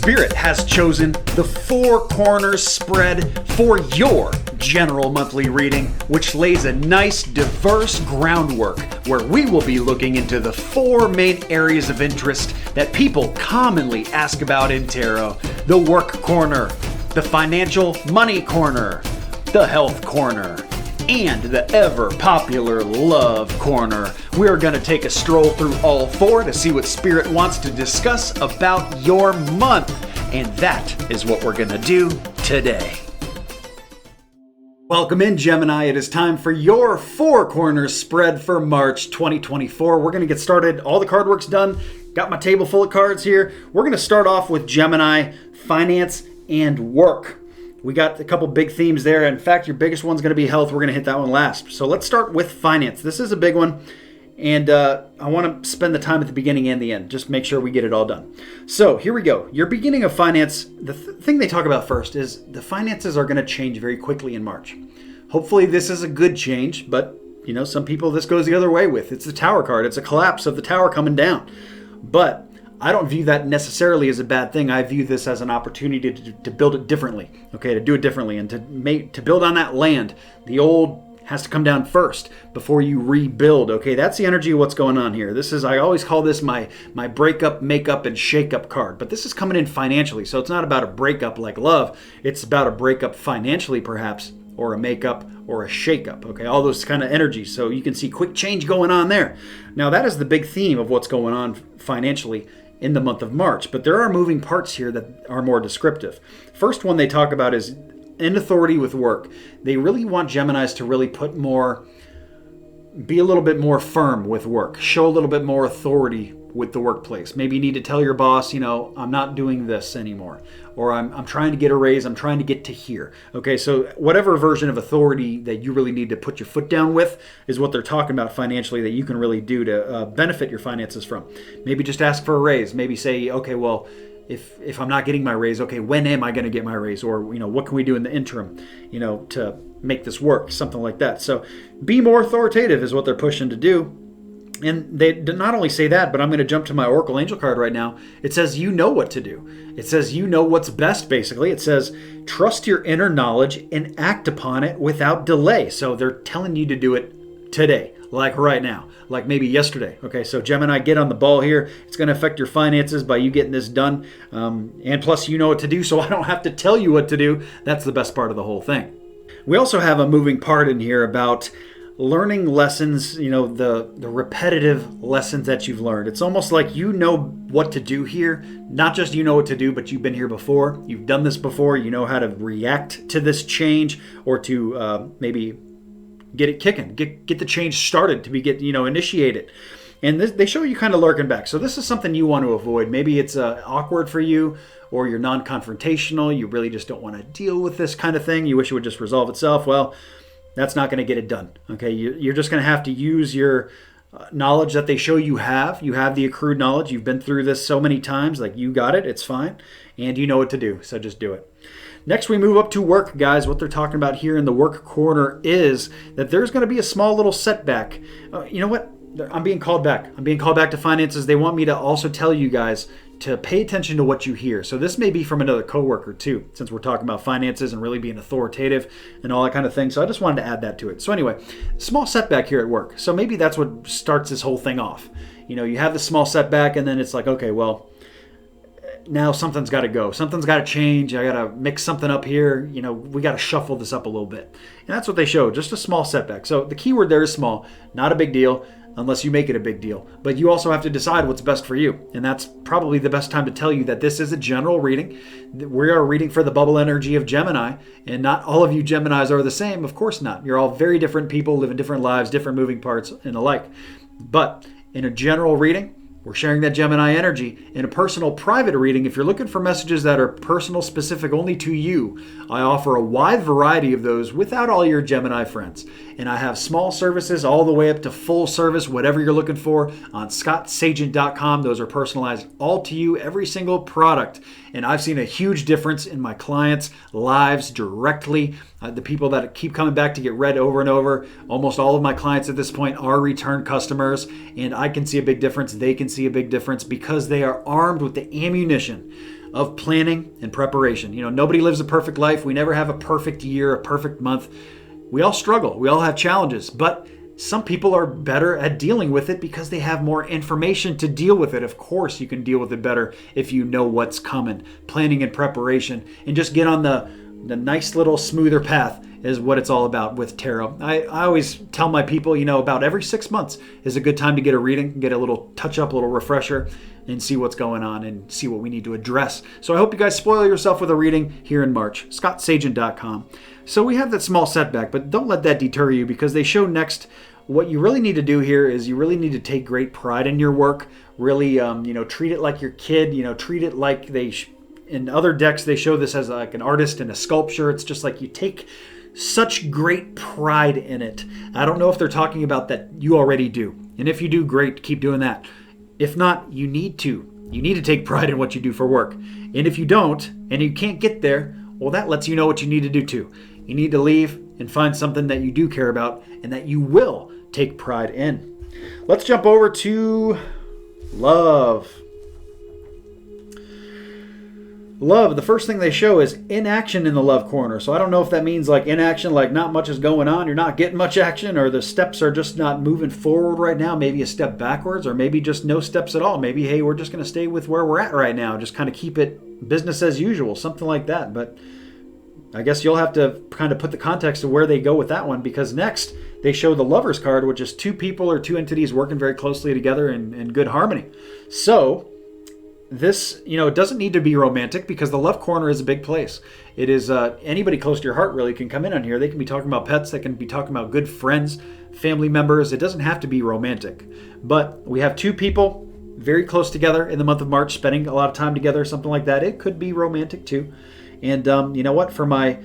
Spirit has chosen the Four Corners spread for your general monthly reading, which lays a nice, diverse groundwork where we will be looking into the four main areas of interest that people commonly ask about in tarot: the work corner, the financial money corner, the health corner, and the ever-popular love corner. We are going to take a stroll through all four to see what Spirit wants to discuss about your month. And that is what we're going to do today. Welcome in, Gemini. It is time for your Four Corners spread for March 2024. We're going to get started. All the card work's done. Got my table full of cards here. We're going to start off with Gemini, finance, and work. We got a couple big themes there. In fact, your biggest one's going to be health. We're going to hit that one last. So let's start with finance. This is a big one. And I want to spend the time at the beginning and the end. Just make sure we get it all done. So here we go. Your beginning of finance, the thing they talk about first is the finances are going to change very quickly in March. Hopefully this is a good change, but you know, some people this goes the other way with. It's the Tower card. It's a collapse of the tower coming down. But I don't view that necessarily as a bad thing. I view this as an opportunity to build it differently, okay, to do it differently and to build on that land. The old has to come down first before you rebuild, okay? That's the energy of what's going on here. This is, I always call this my breakup, makeup, and shakeup card, but this is coming in financially, so it's not about a breakup like love. It's about a breakup financially, perhaps, or a makeup or a shakeup, okay? All those kind of energies, so you can see quick change going on there. Now, that is the big theme of what's going on financially in the month of March, but there are moving parts here that are more descriptive. First one they talk about is in authority with work. They really want Geminis to really be a little bit more firm with work, show a little bit more authority with the workplace. Maybe you need to tell your boss, you know, I'm not doing this anymore, or I'm trying to get a raise, I'm trying to get to here. Okay, so whatever version of authority that you really need to put your foot down with is what they're talking about financially that you can really do to benefit your finances from. Maybe just ask for a raise. Maybe say, okay, well, if I'm not getting my raise, okay, when am I going to get my raise? Or, you know, what can we do in the interim, you know, to make this work? Something like that. So be more authoritative is what they're pushing to do. And they not only say that, but I'm going to jump to my Oracle Angel card right now. It says you know what to do. It says you know what's best, basically. It says trust your inner knowledge and act upon it without delay. So they're telling you to do it today, like right now, like maybe yesterday. Okay, so Gemini, get on the ball here. It's going to affect your finances by you getting this done. And plus, you know what to do, so I don't have to tell you what to do. That's the best part of the whole thing. We also have a moving part in here about learning lessons, you know, the repetitive lessons that you've learned. It's almost like you know what to do here. Not just you know what to do, but you've been here before. You've done this before. You know how to react to this change or to maybe get it kicking, get the change started, to initiated. And they show you kind of lurking back. So this is something you want to avoid. Maybe it's awkward for you, or you're non-confrontational. You really just don't want to deal with this kind of thing. You wish it would just resolve itself. Well, that's not going to get it done. Okay, you're just going to have to use your knowledge that they show you have. You have the accrued knowledge. You've been through this so many times. Like, you got it. It's fine. And you know what to do. So just do it. Next, we move up to work, guys. What they're talking about here in the work corner is that there's going to be a small little setback. You know what? I'm being called back. I'm being called back to finances. They want me to also tell you guys to pay attention to what you hear. So this may be from another coworker too, since we're talking about finances and really being authoritative and all that kind of thing. So I just wanted to add that to it. So anyway, small setback here at work. So maybe that's what starts this whole thing off. You know, you have the small setback and then it's like, okay, well, now something's got to go. Something's got to change. I got to mix something up here. You know, we got to shuffle this up a little bit. And that's what they show, just a small setback. So the key word there is small, not a big deal, unless you make it a big deal. But you also have to decide what's best for you. And that's probably the best time to tell you that this is a general reading. We are reading for the bubble energy of Gemini, and not all of you Geminis are the same. Of course not. You're all very different people, living different lives, different moving parts, and alike. But in a general reading, we're sharing that Gemini energy. In a personal private reading, if you're looking for messages that are personal, specific only to you, I offer a wide variety of those without all your Gemini friends. And I have small services all the way up to full service, whatever you're looking for, on scottsagent.com. Those are personalized all to you, every single product. And I've seen a huge difference in my clients' lives directly. The people that keep coming back to get read over and over, almost all of my clients at this point are return customers. And I can see a big difference. They can see a big difference because they are armed with the ammunition of planning and preparation. Nobody lives a perfect life. We never have a perfect year, a perfect month. We all struggle. We all have challenges, but some people are better at dealing with it because they have more information to deal with it. Of course, you can deal with it better if you know what's coming. Planning and preparation, and just get on the nice little smoother path is what it's all about with tarot. I always tell my people, about every 6 months is a good time to get a reading, get a little touch-up, a little refresher, and see what's going on and see what we need to address. So I hope you guys spoil yourself with a reading here in March. ScottSagent.com. So we have that small setback, but don't let that deter you, because they show next what you really need to do here is you really need to take great pride in your work. Really, treat it like your kid. Treat it like in other decks, they show this as like an artist in a sculpture. It's just like you take such great pride in it. I don't know if they're talking about that you already do. And if you do, great, keep doing that. If not, you need to. You need to take pride in what you do for work. And if you don't, and you can't get there, well, that lets you know what you need to do too. You need to leave and find something that you do care about and that you will take pride in. Let's jump over to love. Love, the first thing they show is inaction in the love corner. So I don't know if that means like inaction, like not much is going on, you're not getting much action, or the steps are just not moving forward right now, maybe a step backwards, or maybe just no steps at all. Maybe, hey, we're just going to stay with where we're at right now, just kind of keep it business as usual, something like that. But I guess you'll have to kind of put the context of where they go with that one, because next they show the Lover's card, which is two people or two entities working very closely together in good harmony. So this, it doesn't need to be romantic, because the love corner is a big place. It is anybody close to your heart really can come in on here. They can be talking about pets. They can be talking about good friends, family members. It doesn't have to be romantic. But we have two people very close together in the month of March, spending a lot of time together, something like that. It could be romantic too. And you know what? For my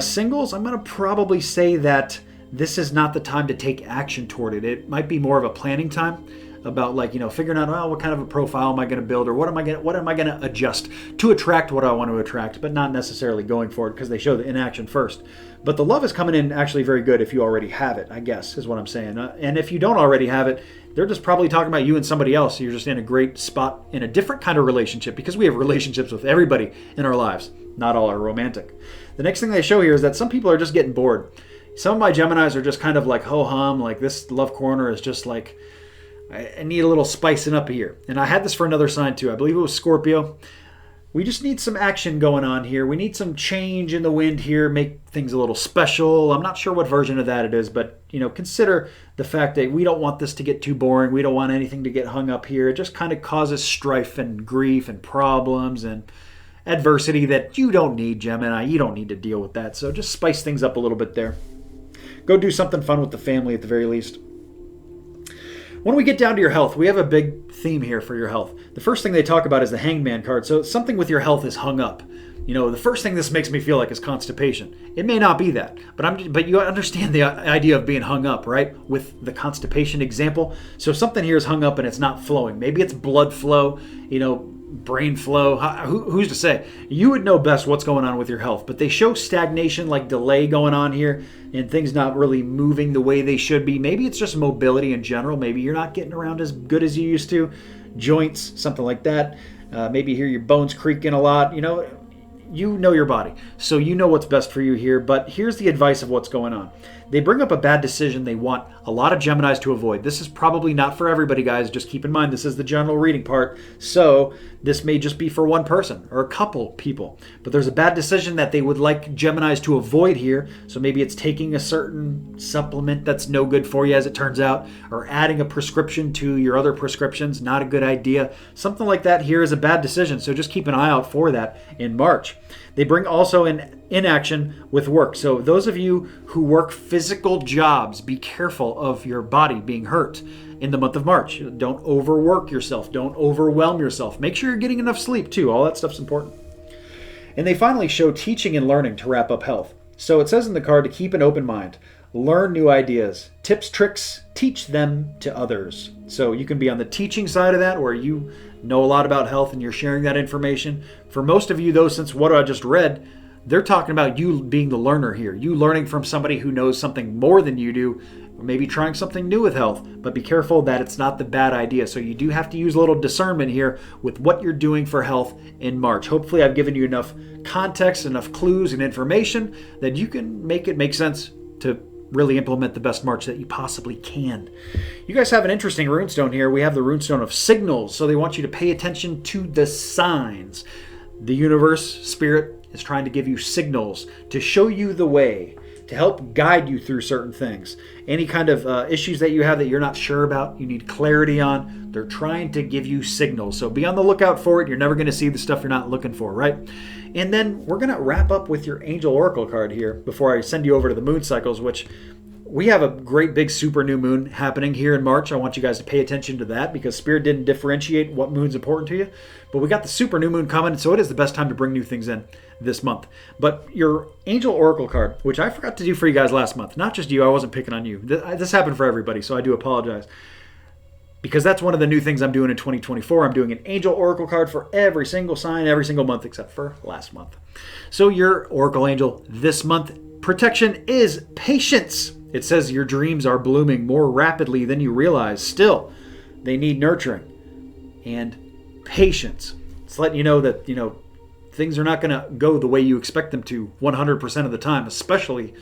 singles, I'm going to probably say that this is not the time to take action toward it. It might be more of a planning time, about figuring out, what kind of a profile am I going to build, or what am I going to adjust to attract what I want to attract, but not necessarily going for it, because they show the inaction first. But the love is coming in actually very good if you already have it, I guess, is what I'm saying. And if you don't already have it, they're just probably talking about you and somebody else. You're just in a great spot in a different kind of relationship, because we have relationships with everybody in our lives. Not all are romantic. The next thing they show here is that some people are just getting bored. Some of my Geminis are just kind of like ho-hum, like this love corner is just like, I need a little spicing up here. And I had this for another sign too. I believe it was Scorpio. We just need some action going on here. We need some change in the wind here, make things a little special. I'm not sure what version of that it is, but consider the fact that we don't want this to get too boring. We don't want anything to get hung up here. It just kind of causes strife and grief and problems and adversity that you don't need, Gemini. You don't need to deal with that. So just spice things up a little bit there. Go do something fun with the family at the very least. When we get down to your health, we have a big theme here for your health. The first thing they talk about is the Hangman card. So something with your health is hung up. The first thing this makes me feel like is constipation. It may not be that, but you understand the idea of being hung up, right? With the constipation example. So something here is hung up and it's not flowing. Maybe it's blood flow, brain flow. Who's to say? You would know best what's going on with your health, but they show stagnation, like delay going on here, and things not really moving the way they should be. Maybe it's just mobility in general. Maybe you're not getting around as good as you used to. Joints, something like that. Maybe you hear your bones creaking a lot. You know your body, so you know what's best for you here. But here's the advice of what's going on. They bring up a bad decision they want a lot of Geminis to avoid. This is probably not for everybody, guys. Just keep in mind, this is the general reading part. So this may just be for one person or a couple people. But there's a bad decision that they would like Geminis to avoid here. So maybe it's taking a certain supplement that's no good for you, as it turns out, or adding a prescription to your other prescriptions. Not a good idea. Something like that here is a bad decision. So just keep an eye out for that in March. They bring also in inaction with work. So those of you who work physical jobs, be careful of your body being hurt in the month of March. Don't overwork yourself. Don't overwhelm yourself. Make sure you're getting enough sleep too. All that stuff's important. And they finally show teaching and learning to wrap up health. So it says in the card to keep an open mind, learn new ideas, tips, tricks, teach them to others. So you can be on the teaching side of that, where you know a lot about health and you're sharing that information. For most of you, though, since what I just read, They're talking about you being the learner here, you learning from somebody who knows something more than you do, or maybe trying something new with health. But be careful that it's not the bad idea. So you do have to use a little discernment here with what you're doing for health in March. Hopefully I've given you enough context, enough clues and information that you can make it make sense to really implement the best March that you possibly can. You guys have an interesting runestone here. We have the runestone of signals. So they want you to pay attention to the signs. The universe, spirit, is trying to give you signals to show you the way, to help guide you through certain things. Any kind of issues that you have that you're not sure about, you need clarity on, they're trying to give you signals. So be on the lookout for it. You're never going to see the stuff you're not looking for, right? And then we're going to wrap up with your Angel Oracle card here before I send you over to the moon cycles, which we have a great big super new moon happening here in March. I want you guys to pay attention to that because Spirit didn't differentiate what moon's important to you. But we got the super new moon coming, so it is the best time to bring new things in this month. But your Angel Oracle card, which I forgot to do for you guys last month, not just you, I wasn't picking on you. This happened for everybody, so I do apologize. Because that's one of the new things I'm doing in 2024. I'm doing an Angel Oracle card for every single sign, every single month, except for last month. So your Oracle Angel this month, protection is patience. It says your dreams are blooming more rapidly than you realize. Still, they need nurturing and patience. It's letting you know that, things are not going to go the way you expect them to 100% of the time, especially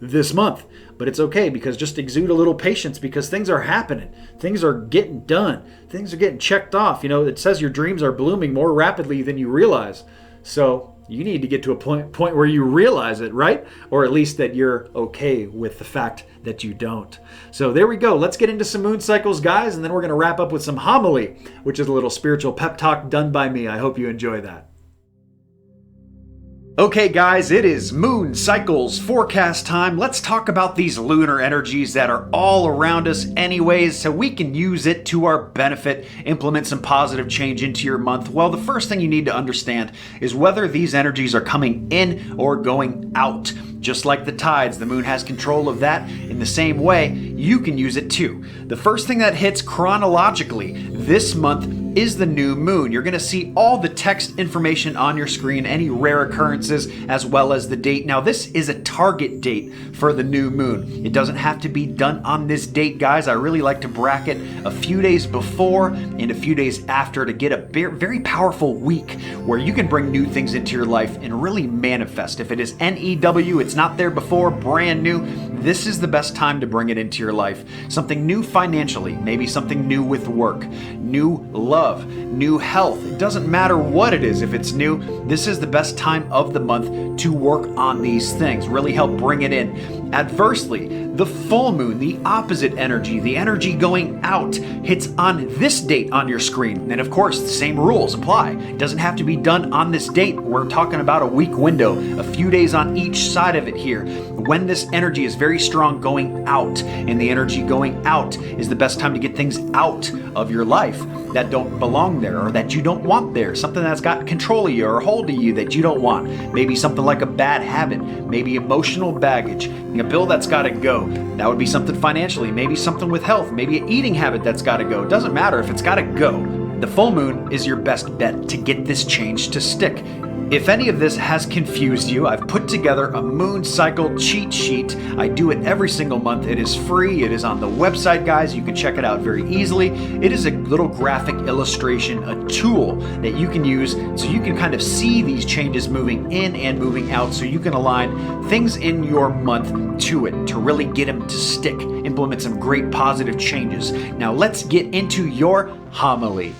this month. But it's okay because just exude a little patience because things are happening. Things are getting done. Things are getting checked off. It says your dreams are blooming more rapidly than you realize. So you need to get to a point where you realize it, right? Or at least that you're okay with the fact that you don't. So there we go. Let's get into some moon cycles, guys, and then we're going to wrap up with some homily, which is a little spiritual pep talk done by me. I hope you enjoy that. Okay guys, it is moon cycles forecast time. Let's talk about these lunar energies that are all around us anyways so we can use it to our benefit, implement some positive change into your month. Well, the first thing you need to understand is whether these energies are coming in or going out. Just like the tides, the moon has control of that. In the same way, you can use it too. The first thing that hits chronologically this month is the new moon. You're going to see all the text information on your screen, any rare occurrences, as well as the date. Now, this is a target date for the new moon. It doesn't have to be done on this date, guys. I really like to bracket a few days before and a few days after to get a very powerful week where you can bring new things into your life and really manifest. If it is NEW, it's not there before, brand new, this is the best time to bring it into your life. Something new financially, maybe something new with work, new love, new health. It doesn't matter what it is. If it's new, this is the best time of the month to work on these things, really help bring it in. Adversely, the full moon, the opposite energy, the energy going out, hits on this date on your screen. And of course, the same rules apply. It doesn't have to be done on this date. We're talking about a week window, a few days on each side of it here. When this energy is very strong going out, and the energy going out is the best time to get things out of your life that don't belong there or that you don't want there. Something that's got control of you or hold of you that you don't want. Maybe something like a bad habit, maybe emotional baggage, a bill that's got to go. That would be something financially, maybe something with health, maybe an eating habit that's got to go. It doesn't matter if it's got to go. The full moon is your best bet to get this change to stick. If any of this has confused you, I've put together a moon cycle cheat sheet. I do it every single month. It is free. It is on the website, guys. You can check it out very easily. It is a little graphic illustration, a tool that you can use so you can kind of see these changes moving in and moving out so you can align things in your month to it to really get them to stick, implement some great positive changes. Now let's get into your homily.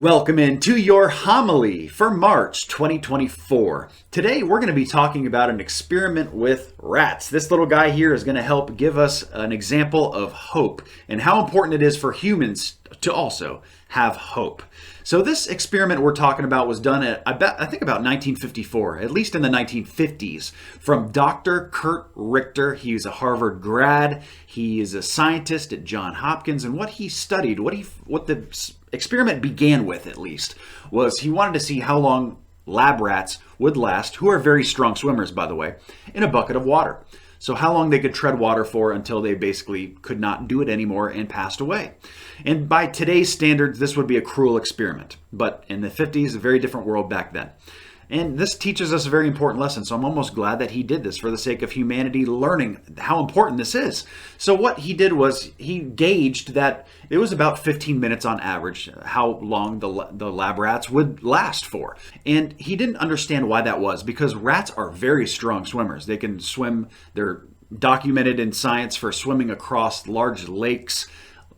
Welcome into your homily for March 2024. Today we're going to be talking about an experiment with rats. This little guy here is going to help give us an example of hope and how important it is for humans to also have hope. So this experiment we're talking about was done at, I think about 1954, at least in the 1950s, from Dr. Kurt Richter. He's a Harvard grad. He is a scientist at Johns Hopkins, and what he studied, what the experiment began with at least, was he wanted to see how long lab rats would last, who are very strong swimmers, by the way, in a bucket of water. So how long they could tread water for until they basically could not do it anymore and passed away. And by today's standards, this would be a cruel experiment. But in the 50s, a very different world back then. And this teaches us a very important lesson. So I'm almost glad that he did this for the sake of humanity learning how important this is. So what he did was he gauged that it was about 15 minutes on average how long the lab rats would last for. And he didn't understand why that was, because rats are very strong swimmers. They can swim. They're documented in science for swimming across large lakes,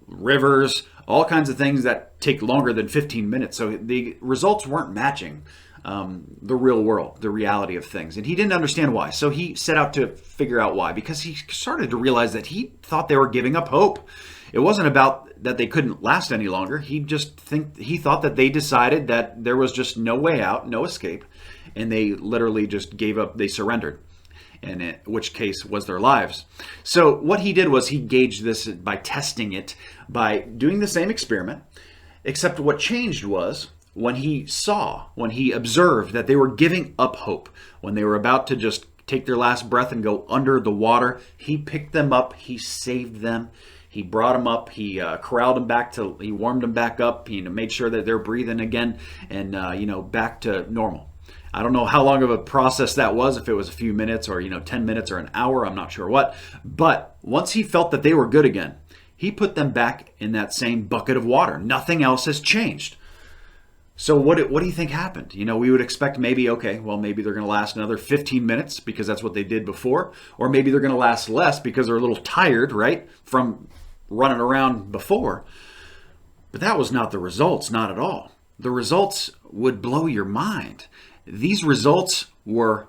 rivers, all kinds of things that take longer than 15 minutes. So the results weren't matching the real world, the reality of things. And he didn't understand why. So he set out to figure out why, because he started to realize that he thought they were giving up hope. It wasn't about that they couldn't last any longer. He thought that they decided that there was just no way out, no escape. And they literally just gave up, they surrendered. And in which case was their lives. So what he did was he gauged this by testing it, by doing the same experiment, except what changed was when he observed that they were giving up hope, when they were about to just take their last breath and go under the water, he picked them up, he saved them, he brought them up, he corralled them back he warmed them back up, he made sure that they're breathing again, and back to normal. I don't know how long of a process that was, if it was a few minutes or 10 minutes or an hour, I'm not sure what. But once he felt that they were good again, he put them back in that same bucket of water. Nothing else has changed. So what do you think happened? We would expect maybe they're going to last another 15 minutes because that's what they did before. Or maybe they're going to last less because they're a little tired, right, from running around before. But that was not the results, not at all. The results would blow your mind. These results were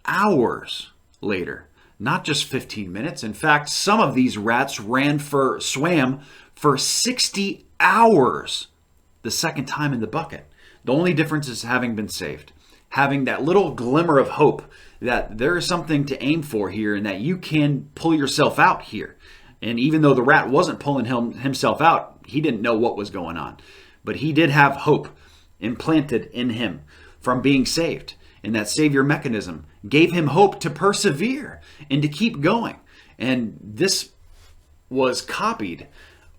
hours later, not just 15 minutes. In fact, some of these rats swam for 60 hours the second time in the bucket. The only difference is having been saved, having that little glimmer of hope that there is something to aim for here and that you can pull yourself out here. And even though the rat wasn't pulling himself out, he didn't know what was going on. But he did have hope implanted in him from being saved. And that savior mechanism gave him hope to persevere and to keep going. And this was copied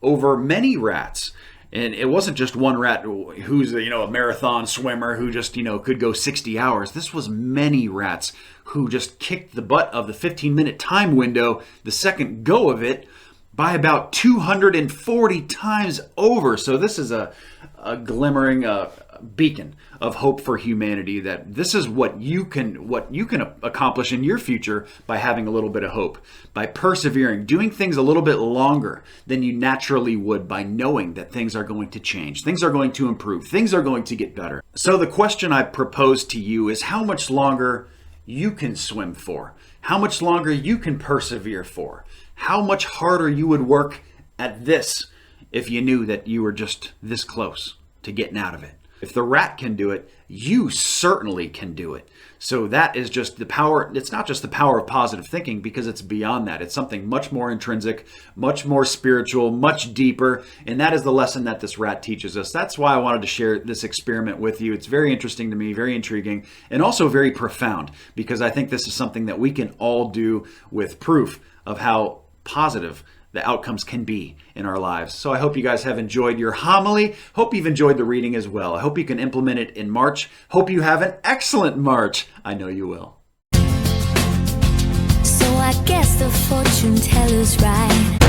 over many rats. And it wasn't just one rat who's a marathon swimmer who just could go 60 hours. This was many rats who just kicked the butt of the 15-minute time window, the second go of it, by about 240 times over. So this is a glimmering beacon of hope for humanity, that this is what you can accomplish in your future by having a little bit of hope, by persevering, doing things a little bit longer than you naturally would, by knowing that things are going to change, things are going to improve, things are going to get better. So the question I propose to you is how much longer you can swim for, how much longer you can persevere for, how much harder you would work at this if you knew that you were just this close to getting out of it. If the rat can do it, you certainly can do it. So that is just the power. It's not just the power of positive thinking, because it's beyond that. It's something much more intrinsic, much more spiritual, much deeper. And that is the lesson that this rat teaches us. That's why I wanted to share this experiment with you. It's very interesting to me, very intriguing, and also very profound, because I think this is something that we can all do with proof of how positive the outcomes can be in our lives. So I hope you guys have enjoyed your homily. Hope you've enjoyed the reading as well. I hope you can implement it in March. Hope you have an excellent March. I know you will. So I guess the fortune teller's right.